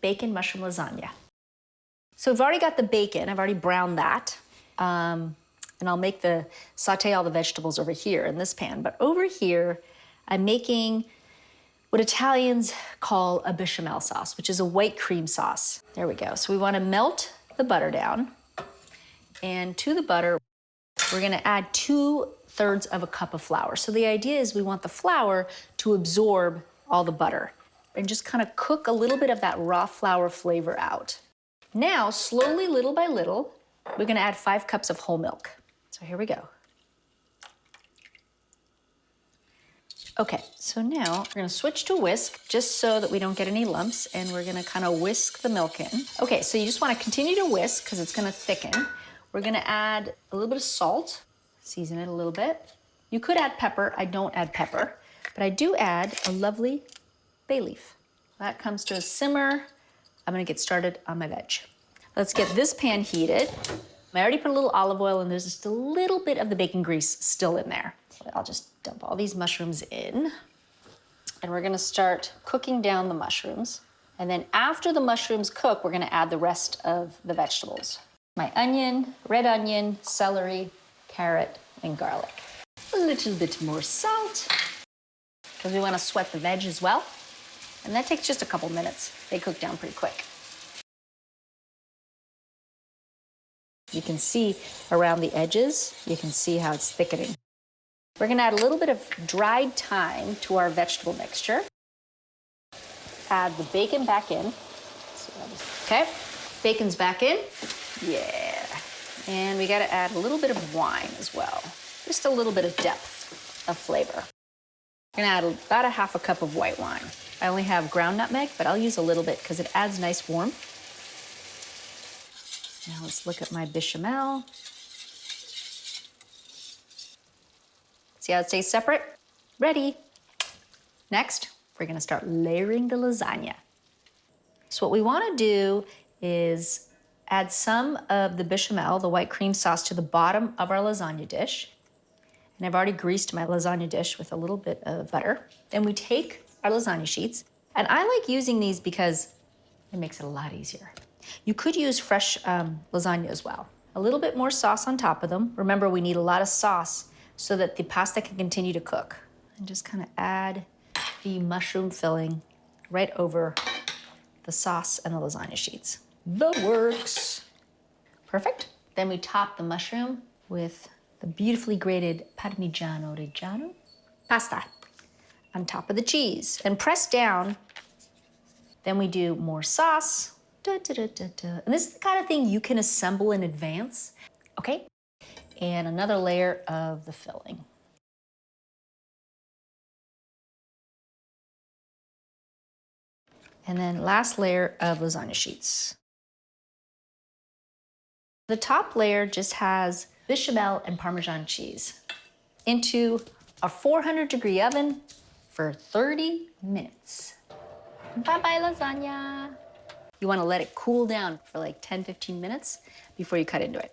bacon mushroom lasagna. So I've already got the bacon, I've already browned that. And I'll saute all the vegetables over here in this pan. But over here, I'm making what Italians call a bechamel sauce, which is a white cream sauce. There we go. So we want to melt the butter down. And to the butter, we're going to add 2/3 of a cup of flour. So the idea is we want the flour to absorb all the butter and just kind of cook a little bit of that raw flour flavor out. Now, slowly, little by little, we're going to add 5 cups of whole milk. So here we go. Okay, so now we're gonna switch to whisk just so that we don't get any lumps, and we're gonna kind of whisk the milk in. Okay, so you just wanna continue to whisk because it's gonna thicken. We're gonna add a little bit of salt, season it a little bit. You could add pepper, I don't add pepper, but I do add a lovely bay leaf. That comes to a simmer. I'm gonna get started on my veg. Let's get this pan heated. I already put a little olive oil and there's just a little bit of the bacon grease still in there. I'll just dump all these mushrooms in. And we're gonna start cooking down the mushrooms. And then after the mushrooms cook, we're gonna add the rest of the vegetables. My onion, red onion, celery, carrot, and garlic. A little bit more salt, because we wanna sweat the veg as well. And that takes just a couple minutes. They cook down pretty quick. You can see around the edges, you can see how it's thickening. We're gonna add a little bit of dried thyme to our vegetable mixture. Add the bacon back in. Okay, bacon's back in. Yeah. And we gotta add a little bit of wine as well. Just a little bit of depth of flavor. We're gonna add about 1/2 cup of white wine. I only have ground nutmeg, but I'll use a little bit because it adds nice warmth. Now let's look at my bechamel. See how it stays separate? Ready. Next, we're gonna start layering the lasagna. So what we wanna do is add some of the bechamel, the white cream sauce, to the bottom of our lasagna dish. And I've already greased my lasagna dish with a little bit of butter. Then we take our lasagna sheets, and I like using these because it makes it a lot easier. You could use fresh lasagna as well. A little bit more sauce on top of them. Remember, we need a lot of sauce so that the pasta can continue to cook. And just kind of add the mushroom filling right over the sauce and the lasagna sheets. The works. Perfect. Then we top the mushroom with the beautifully grated Parmigiano Reggiano pasta on top of the cheese and press down. Then we do more sauce. Da, da, da, da, da. And this is the kind of thing you can assemble in advance, okay? And another layer of the filling. And then last layer of lasagna sheets. The top layer just has bechamel and Parmesan cheese into a 400-degree oven for 30 minutes. Bye-bye, lasagna. You want to let it cool down for like 10-15 minutes before you cut into it.